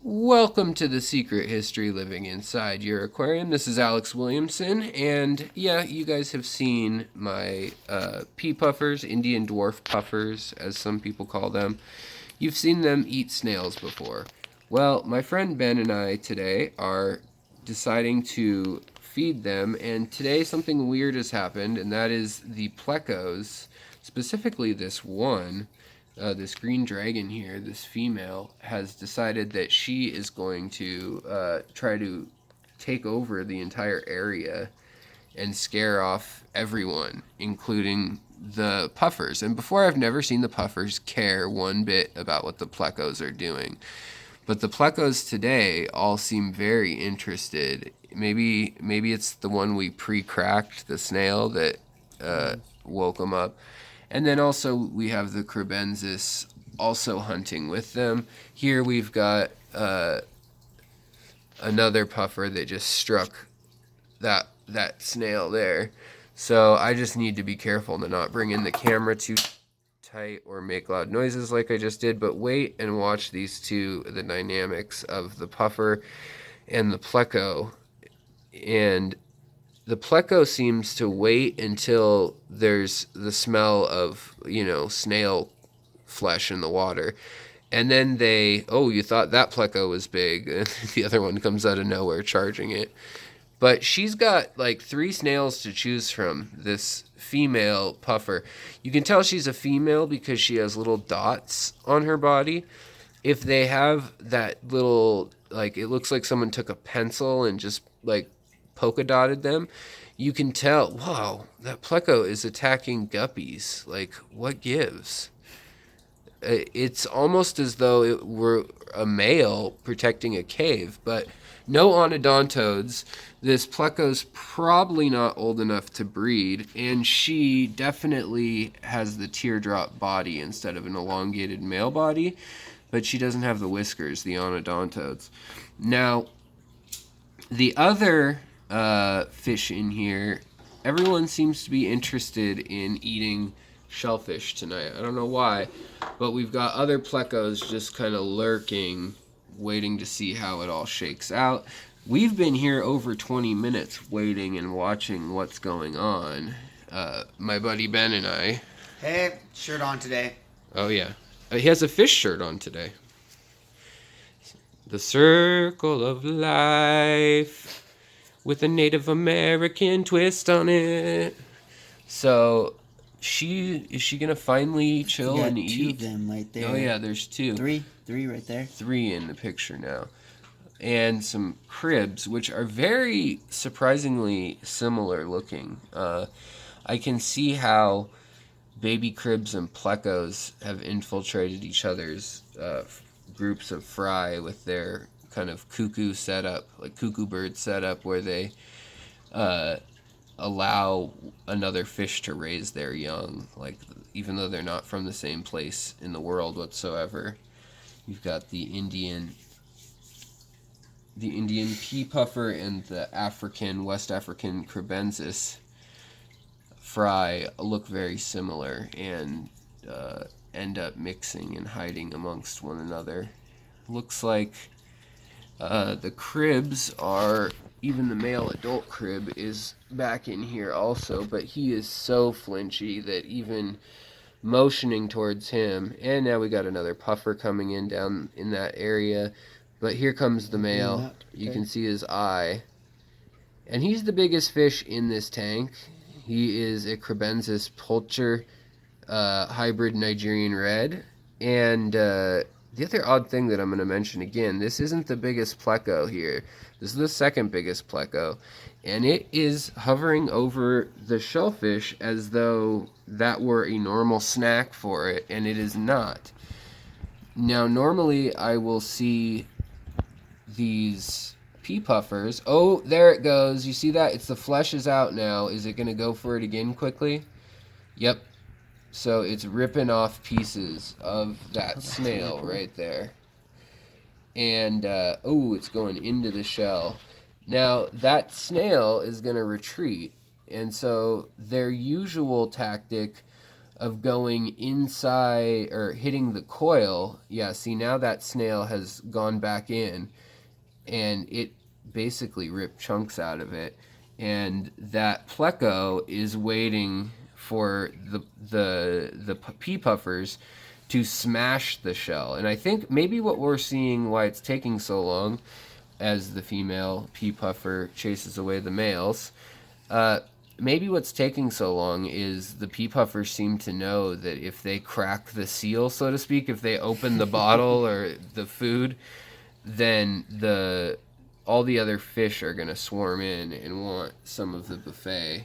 Welcome to the secret history living inside your aquarium. This is Alex Williamson, and yeah, you guys have seen my pea puffers, Indian dwarf puffers, as some people call them. You've seen them eat snails before. Well, my friend Ben and I today are deciding to feed them, and today something weird has happened, and that is the plecos, specifically this one, this green dragon here, this female, has decided that she is going to try to take over the entire area and scare off everyone, including the puffers. And before, I've never seen the puffers care one bit about what the plecos are doing. But the plecos today all seem very interested. Maybe it's the one we pre-cracked, the snail that woke them up. And then also we have the crebensis also hunting with them. Here we've got another puffer that just struck that snail there. So I just need to be careful to not bring in the camera too tight or make loud noises like I just did, but wait and watch these two, the dynamics of the puffer and the pleco. And the pleco seems to wait until there's the smell of, snail flesh in the water. And then you thought that pleco was big. And the other one comes out of nowhere charging it. But she's got like 3 snails to choose from, this female puffer. You can tell she's a female because she has little dots on her body. If they have that little, it looks like someone took a pencil and just polka dotted them, you can tell, wow, that pleco is attacking guppies. What gives? It's almost as though it were a male protecting a cave, but no onodontodes. This pleco's probably not old enough to breed, and she definitely has the teardrop body instead of an elongated male body, but she doesn't have the whiskers, the onodontodes. Now, the other fish in here, everyone seems to be interested in eating shellfish tonight. I don't know why, but we've got other plecos just kind of lurking, waiting to see how it all shakes out. We've been here over 20 minutes waiting and watching what's going on. My buddy Ben and I. Hey, shirt on today. Oh, yeah. He has a fish shirt on today. The circle of life with a Native American twist on it. So, is she gonna finally chill and eat? 2 of them right there. Oh yeah, there's 2. 3 right there. 3 in the picture now. And some cribs, which are very surprisingly similar looking. I can see how baby cribs and plecos have infiltrated each other's groups of fry with their kind of cuckoo setup, like cuckoo bird setup, where they allow another fish to raise their young, even though they're not from the same place in the world whatsoever. You've got the Indian pea puffer and the West African crebensis fry look very similar and end up mixing and hiding amongst one another. Looks like the cribs are, even the male adult crib is back in here also, but he is so flinchy that even motioning towards him, and now we got another puffer coming in down in that area, but here comes the male. Okay. You can see his eye, and he's the biggest fish in this tank. He is a crebensis pulcher hybrid Nigerian red, and the other odd thing that I'm going to mention again, this isn't the biggest pleco here. This is the second biggest pleco, and it is hovering over the shellfish as though that were a normal snack for it, and it is not. Now, normally I will see these pea puffers. Oh, there it goes. You see that? The flesh is out now. Is it going to go for it again quickly? Yep. So it's ripping off pieces of that snail right there. And, it's going into the shell. Now, that snail is going to retreat. And so their usual tactic of going inside or hitting the coil. Yeah, see, now that snail has gone back in and it basically ripped chunks out of it. And that pleco is waiting for the pea puffers to smash the shell. And I think maybe what we're seeing, why it's taking so long as the female pea puffer chases away the males, maybe what's taking so long is the pea puffers seem to know that if they crack the seal, so to speak, if they open the bottle or the food, then all the other fish are going to swarm in and want some of the buffet.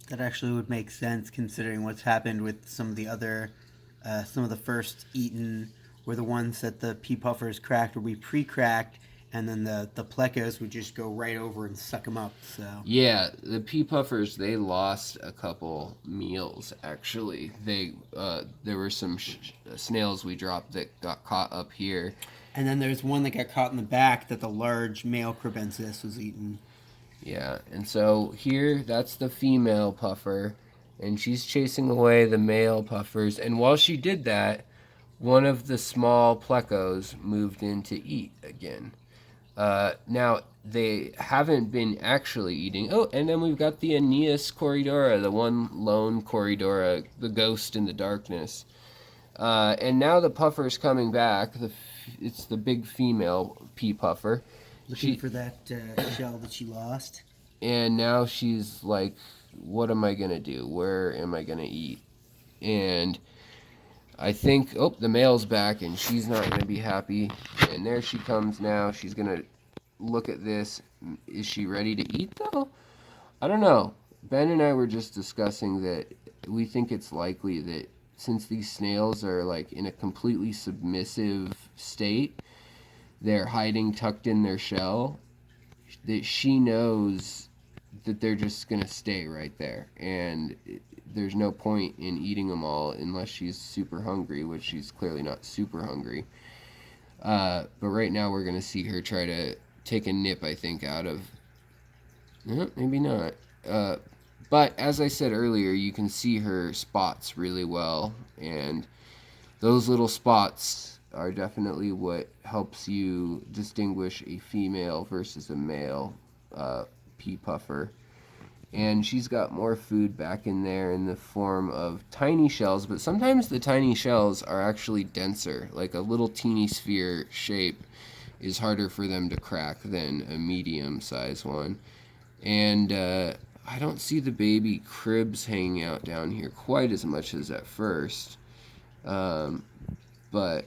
That actually would make sense considering what's happened with some of the other, some of the first eaten were the ones that the pea puffers cracked or we pre-cracked, and then the plecos would just go right over and suck them up. So yeah, the pea puffers, they lost a couple meals actually. There were some snails we dropped that got caught up here. And then there's one that got caught in the back that the large male crebensis was eating. Yeah, and so here, that's the female puffer, and she's chasing away the male puffers. And while she did that, one of the small plecos moved in to eat again. Now, they haven't been actually eating. Oh, and then we've got the Aeneas corridora, the one lone corridora, the ghost in the darkness. And now the puffer's coming back. It's the big female pea puffer. Looking for that shell that she lost. And now she's like, what am I going to do? Where am I going to eat? And I think, oh, the male's back, and she's not going to be happy. And there she comes now. She's going to look at this. Is she ready to eat, though? I don't know. Ben and I were just discussing that we think it's likely that since these snails are like in a completely submissive state, they're hiding tucked in their shell, that she knows that they're just going to stay right there. And there's no point in eating them all unless she's super hungry, which she's clearly not super hungry. But right now we're going to see her try to take a nip, I think, out of... No, maybe not. But as I said earlier, you can see her spots really well. And those little spots are definitely what helps you distinguish a female versus a male pea puffer. And she's got more food back in there in the form of tiny shells, but sometimes the tiny shells are actually denser. Like a little teeny sphere shape is harder for them to crack than a medium-sized one. And I don't see the baby cribs hanging out down here quite as much as at first. But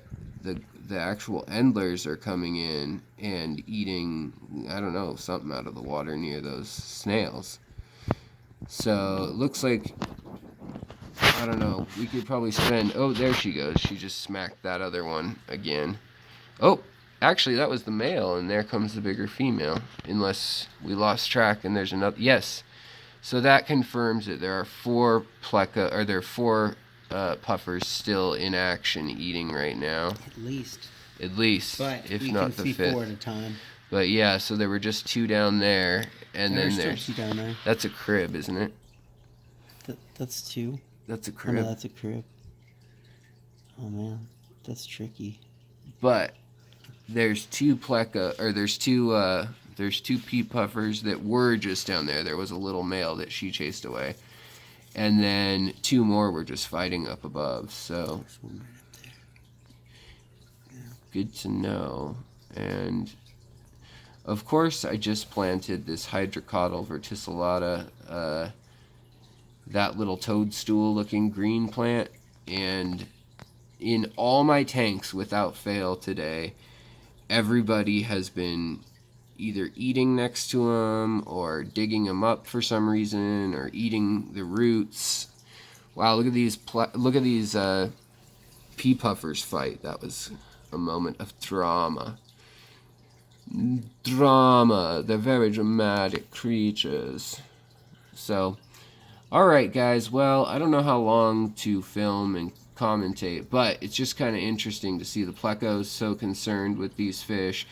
the actual endlers are coming in and eating, I don't know, something out of the water near those snails. So it looks like, I don't know, we could probably spend, oh, there she goes. She just smacked that other one again. Oh, actually that was the male, and there comes the bigger female. Unless we lost track and there's another, yes. So that confirms it. There are four puffers still in action eating right now. At least, but if we not can the see fifth. 4 at a time. But yeah, so there were just 2 down there, and then there's 2 down there. That's a crib, isn't it? That's 2. That's a Oh, crib. no, that's a crib. Oh man, that's tricky. But there's 2 pleca, or there's two pea puffers that were just down there. There was a little male that she chased away, and then 2 more were just fighting up above. So There's one right up there. Yeah. good to know. And of course, I just planted this hydrocotyle verticillata, that little toadstool-looking green plant, and in all my tanks, without fail today, everybody has been either eating next to them or digging them up for some reason or eating the roots. Wow, look at these Pea Puffers Fight. That was a moment of drama. They're very dramatic creatures. So, alright guys, well, I don't know how long to film and commentate, but it's just kind of interesting to see the plecos so concerned with these fish.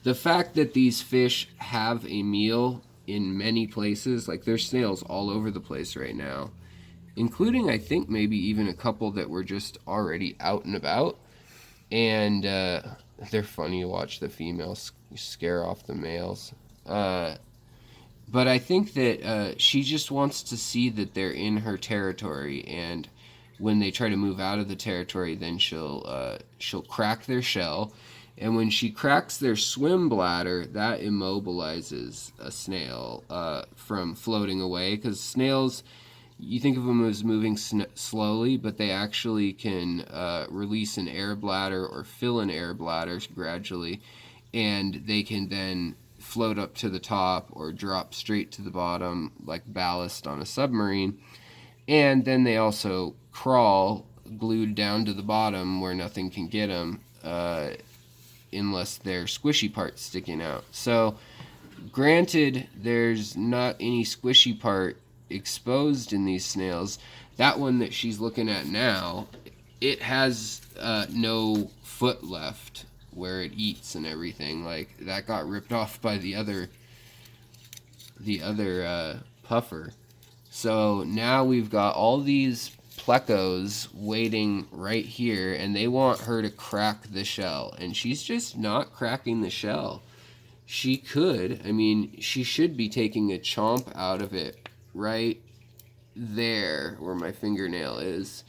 The fact that these fish have a meal in many places, like there's snails all over the place right now, including I think maybe even a couple that were just already out and about. And they're funny to watch the females scare off the males. But I think that she just wants to see that they're in her territory, and when they try to move out of the territory, then she'll crack their shell, and when she cracks their swim bladder, that immobilizes a snail from floating away, because snails, you think of them as moving slowly, but they actually can release an air bladder or fill an air bladder gradually, and they can then float up to the top or drop straight to the bottom like ballast on a submarine. And then they also crawl glued down to the bottom where nothing can get them unless they're squishy parts sticking out. So granted, there's not any squishy part exposed in these snails. That one that she's looking at now, it has no foot left where it eats and everything. Like, that got ripped off by the other puffer. So now we've got all these plecos waiting right here, and they want her to crack the shell, and she's just not cracking the shell. She could, I mean, she should be taking a chomp out of it right there where my fingernail is,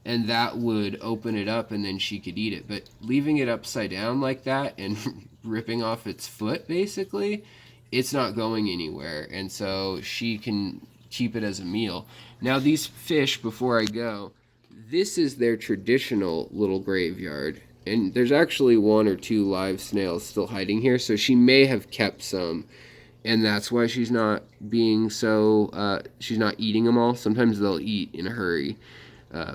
and that would open it up, and then she could eat it. But leaving it upside down like that and ripping off its foot, basically, it's not going anywhere, and so she can keep it as a meal. Now, these fish, before I go, this is their traditional little graveyard, and there's actually 1 or 2 live snails still hiding here, so she may have kept some, and that's why she's not being so, she's not eating them all. Sometimes they'll eat in a hurry.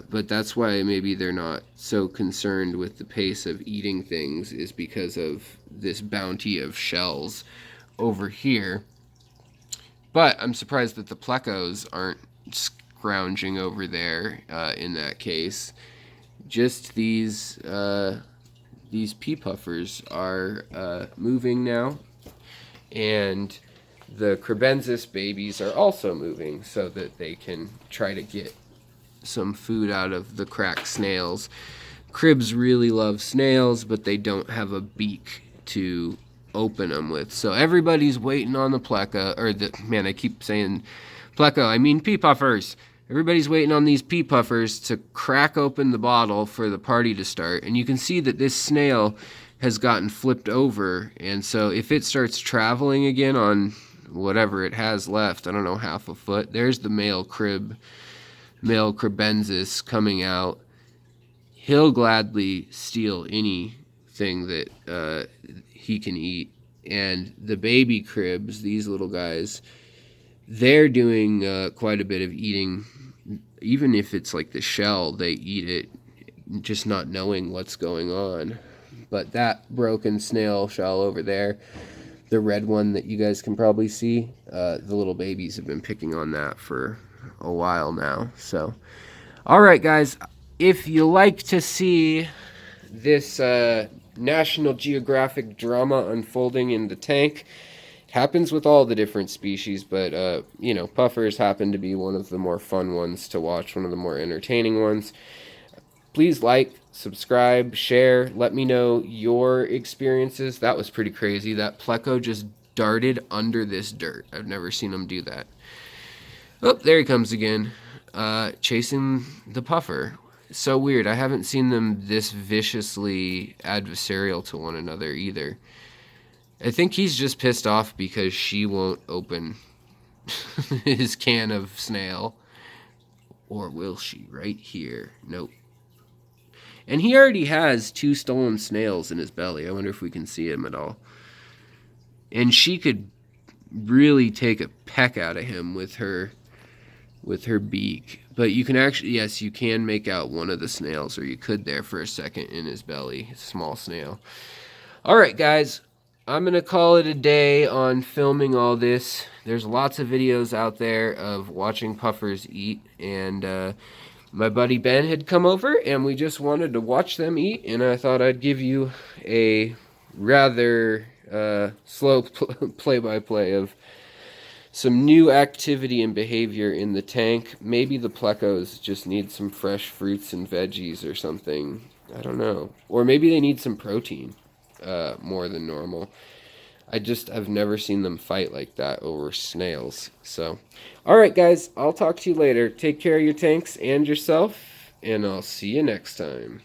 But that's why maybe they're not so concerned with the pace of eating things, is because of this bounty of shells over here. But I'm surprised that the plecos aren't scrounging over there in that case. Just these Pea Puffers are moving now. And the crebensis babies are also moving so that they can try to get some food out of the cracked snails. Cribs really love snails, but they don't have a beak to open them with. So everybody's waiting on the pleco, or the, man, I keep saying pleco, I mean Pea Puffers. Everybody's waiting on these Pea Puffers to crack open the bottle for the party to start. And you can see that this snail has gotten flipped over, and so if it starts traveling again on whatever it has left, I don't know, half a foot, there's the male crebensis coming out. He'll gladly steal anything that he can eat. And the baby cribs, these little guys, they're doing quite a bit of eating. Even if it's like the shell, they eat it, just not knowing what's going on. But that broken snail shell over there, the red one that you guys can probably see, the little babies have been picking on that for a while now. So, all right, guys, if you like to see this National Geographic drama unfolding in the tank, it happens with all the different species, but you know, puffers happen to be one of the more fun ones to watch, one of the more entertaining ones. Please like, subscribe, share, let me know your experiences. That was pretty crazy. That pleco just darted under this dirt. I've never seen him do that. Oh, there he comes again, chasing the puffer. So weird. I haven't seen them this viciously adversarial to one another either. I think he's just pissed off because she won't open his can of snail. Or will she? Right here. Nope. And he already has 2 stolen snails in his belly. I wonder if we can see him at all. And she could really take a peck out of him with her beak. But you can actually, yes, you can make out one of the snails, or you could there for a second in his belly. Small snail. All right, guys. I'm going to call it a day on filming all this. There's lots of videos out there of watching puffers eat, and my buddy Ben had come over, and we just wanted to watch them eat, and I thought I'd give you a rather slow play-by-play of some new activity and behavior in the tank. Maybe the plecos just need some fresh fruits and veggies or something. I don't know. Or maybe they need some protein more than normal. I've never seen them fight like that over snails. So, all right, guys, I'll talk to you later. Take care of your tanks and yourself, and I'll see you next time.